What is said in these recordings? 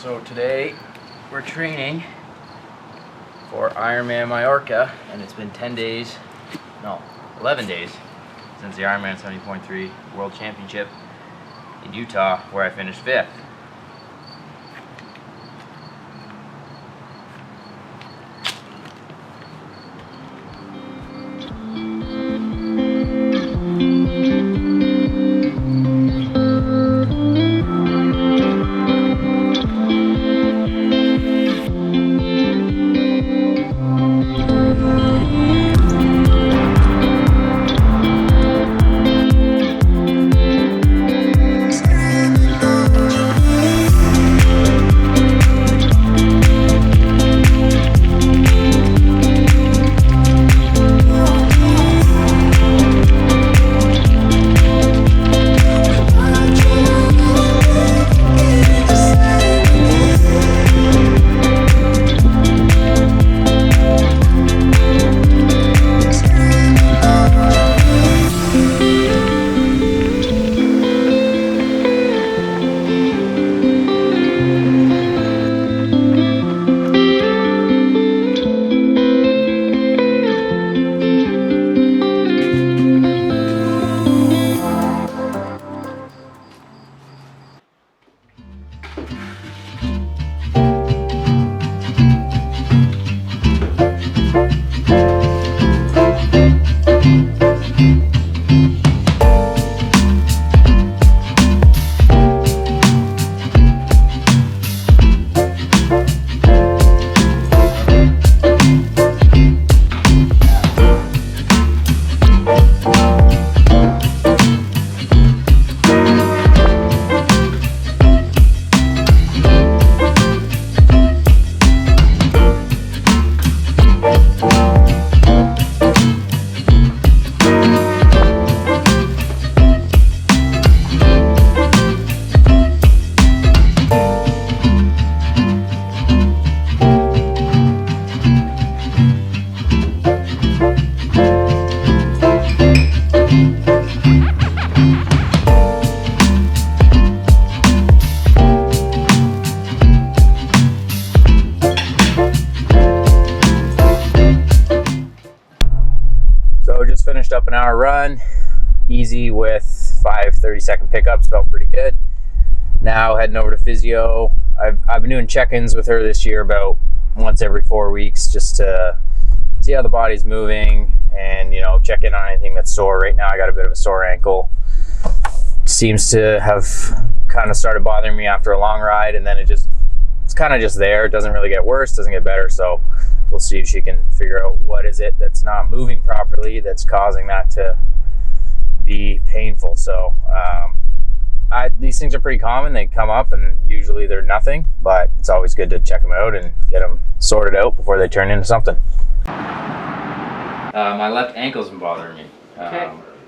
So today we're training for Ironman Mallorca, and it's been 11 days since the Ironman 70.3 World Championship in Utah, where I finished 5th. So just finished up an hour run, easy with 5 30-second pickups, felt pretty good. Now heading over to physio. I've been doing check-ins with her this year about once every 4 weeks, just to see how the body's moving and, you know, check in on anything that's sore. Right now I got a bit of a sore ankle. Seems to have kind of started bothering me after a long ride, and then it's kind of just there. It doesn't really get worse, doesn't get better. So we'll see if she can figure out what is it that's not moving properly that's causing that to be painful. So these things are pretty common. They come up and usually they're nothing, but it's always good to check them out and get them sorted out before they turn into something. My left ankle's been bothering me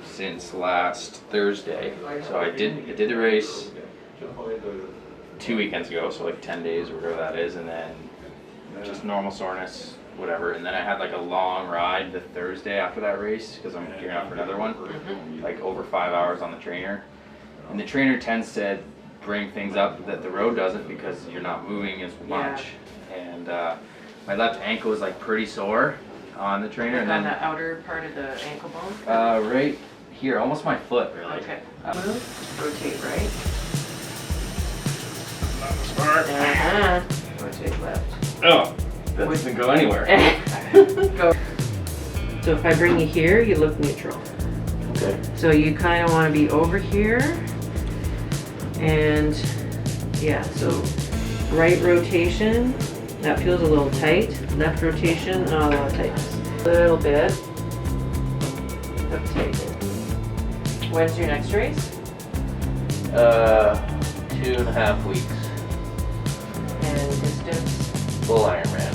since last Thursday. So I did the race 2 weekends ago, so like 10 days or whatever that is, and then just normal soreness, whatever. And then I had like a long ride the Thursday after that race because I'm gearing up for another one, like over 5 hours on the trainer. And the trainer tends to bring things up that the road doesn't because you're not moving as much. And my left ankle is like pretty sore on the trainer. Like and then on the outer part of the ankle bone? Right here, almost my foot, really. Okay. Move, rotate right. Rotate left. Oh, that doesn't go anywhere. Go. So if I bring you here, you look neutral. Okay. So you kind of want to be over here. And yeah, so right rotation, that feels a little tight. Left rotation, not a lot of tightness. A little bit of tightness. When's your next race? 2.5 weeks. And distance? Full Ironman.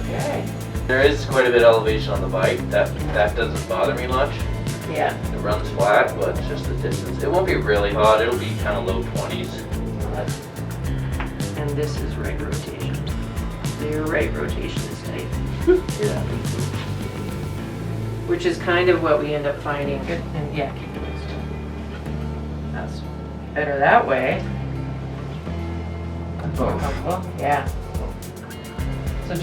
Okay. There is quite a bit of elevation on the bike. That doesn't bother me much. Yeah. It runs flat, but it's just the distance. It won't be really hot. It'll be kind of low 20s. And this is right rotation. So your right rotation is tight. Yeah. Which is kind of what we end up finding. Good. And yeah, keep doing still. That's better that way. both. Comfortable? Yeah. So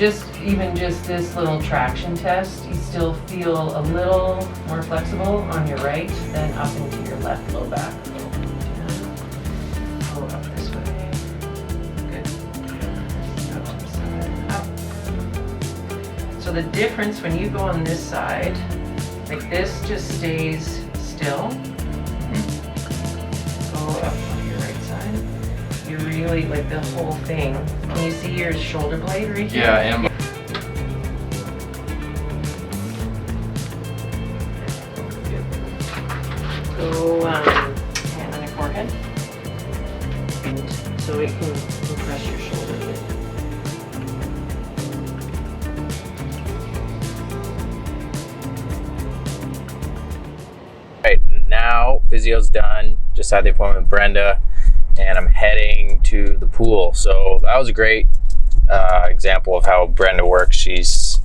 even just this little traction test, you still feel a little more flexible on your right than up into your left low back. Go up this way. Good. Go to the side. Up. So the difference when you go on this side, like this just stays still. Go up on your right side. You really, like the whole thing. Can you see your shoulder blade right here? Yeah, and Go hand on your forehead. And so it can compress your shoulder a bit. Right, now physio's done. Just had the appointment with Brenda, and I'm heading to the pool. So that was a great example of how Brenda works. She's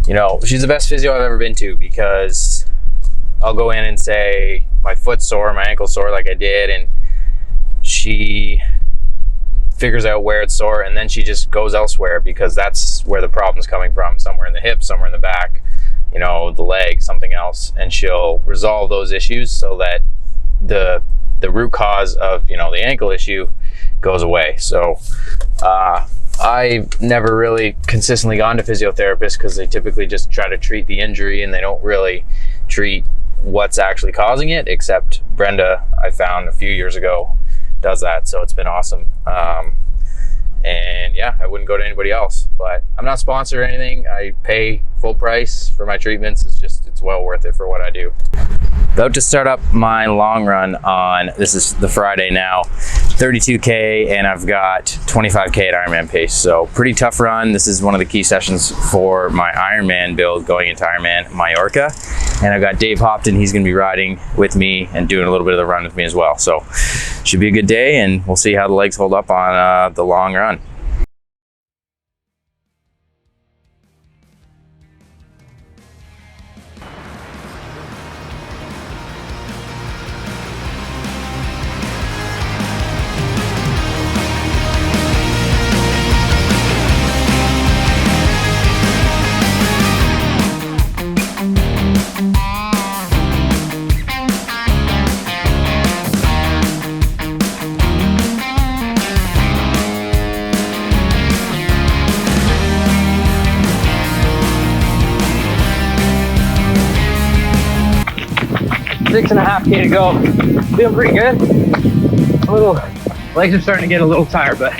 the best physio I've ever been to, because I'll go in and say my foot's sore, my ankle's sore, like I did, and she figures out where it's sore, and then she just goes elsewhere, because that's where the problem's coming from, somewhere in the hip, somewhere in the back, the leg, something else, and she'll resolve those issues so that the root cause of the ankle issue goes away. So I've never really consistently gone to physiotherapists, because they typically just try to treat the injury and they don't really treat what's actually causing it, except Brenda, I found a few years ago, does that. So it's been awesome. And yeah, I wouldn't go to anybody else, but I'm not sponsored or anything. I pay full price for my treatments. It's well worth it for what I do. About to start up my long run on, this is the Friday now, 32K, and I've got 25K at Ironman pace. So pretty tough run. This is one of the key sessions for my Ironman build going into Ironman Mallorca. And I've got Dave Hopton. He's gonna be riding with me and doing a little bit of the run with me as well. So should be a good day, and we'll see how the legs hold up on the long run. Six and a half K to go. Feeling pretty good. Legs are starting to get a little tired, but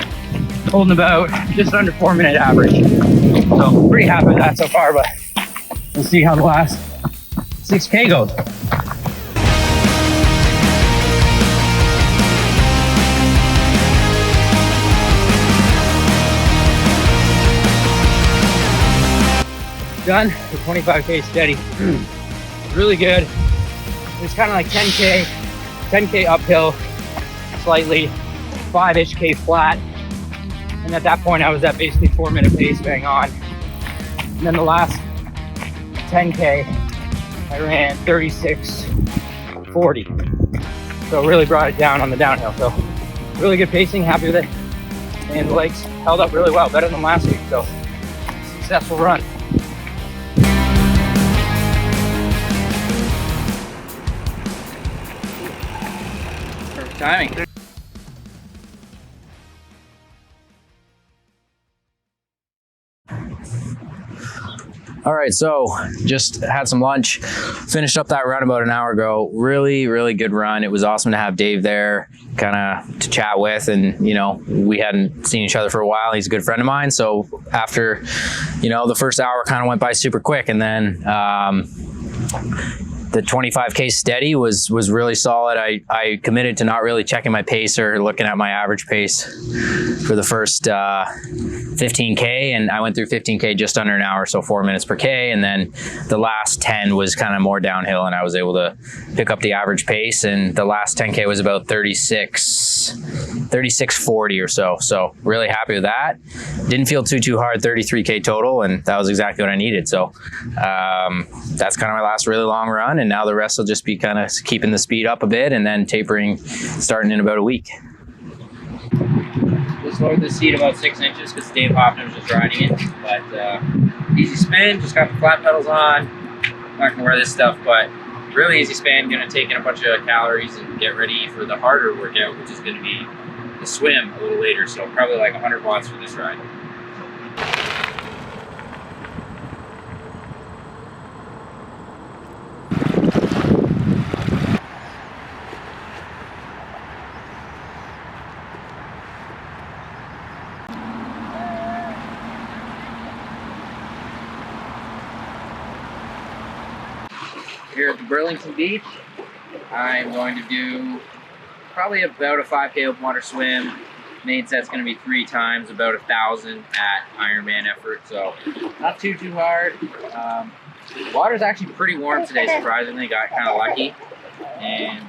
holding about just under 4-minute average. So pretty happy with that so far, but we'll see how the last 6K goes. Done. The 25K steady. Really good. It's kind of like 10K uphill, slightly, 5-ish K flat. And at that point, I was at basically 4-minute pace bang on. And then the last 10K, I ran 36:40. So really brought it down on the downhill. So really good pacing, happy with it. And the legs held up really well, better than last week. So successful run. Timing. All right, so just had some lunch, finished up that run about an hour ago. Really, really good run. It was awesome to have Dave there, kind of to chat with, and we hadn't seen each other for a while. He's a good friend of mine, so after the first hour kind of went by super quick, and then the 25K steady was really solid. I committed to not really checking my pace or looking at my average pace for the first 15K, and I went through 15K just under an hour, so 4 minutes per K, and then the last 10 was kind of more downhill, and I was able to pick up the average pace, and the last 10K was about 36:40 or so. So really happy with that. Didn't feel too hard, 33K total, and that was exactly what I needed. So that's kind of my last really long run, and now the rest will just be kind of keeping the speed up a bit and then tapering starting in about a week. Just lowered the seat about 6 inches because Dave Hoffman was just riding it. But easy spin, just got the flat pedals on. Not gonna wear this stuff, but really easy spin. Gonna take in a bunch of calories and get ready for the harder workout, which is gonna be the swim a little later. So probably like 100 watts for this ride. Here at the Burlington Beach, I'm going to do probably about a 5K open water swim. Main set's going to be 3 times, about 1,000 at Ironman effort, so not too hard. Water's actually pretty warm today, surprisingly. Got kind of lucky, and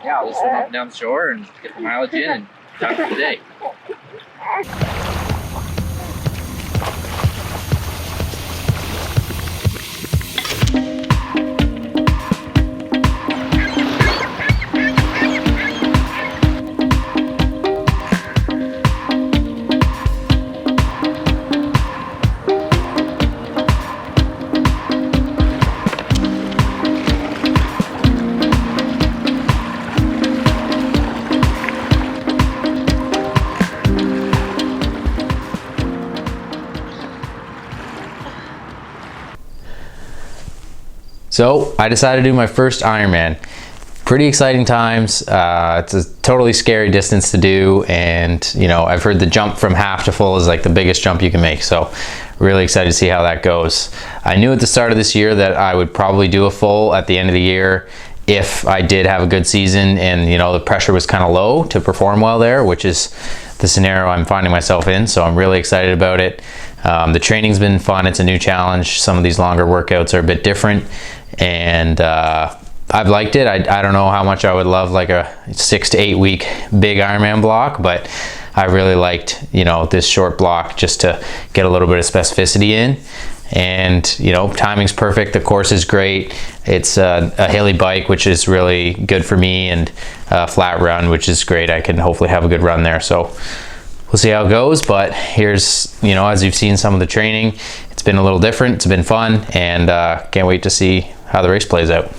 yeah, I'll just swim up and down the shore and get the mileage in and done for the day. So I decided to do my first Ironman. Pretty exciting times. It's a totally scary distance to do, and you know, I've heard the jump from half to full is like the biggest jump you can make, so really excited to see how that goes. I knew at the start of this year that I would probably do a full at the end of the year if I did have a good season and you know the pressure was kind of low to perform well there, which is the scenario I'm finding myself in, so I'm really excited about it. The training's been fun. It's a new challenge. Some of these longer workouts are a bit different, and I've liked it. I don't know how much I would love like a 6 to 8 week big Ironman block, but I really liked, you know, this short block just to get a little bit of specificity in. And you know, timing's perfect. The course is great. It's a hilly bike, which is really good for me, and a flat run, which is great. I can hopefully have a good run there. So we'll see how it goes, but here's, you know, as you've seen some of the training, it's been a little different. It's been fun, and can't wait to see how the race plays out.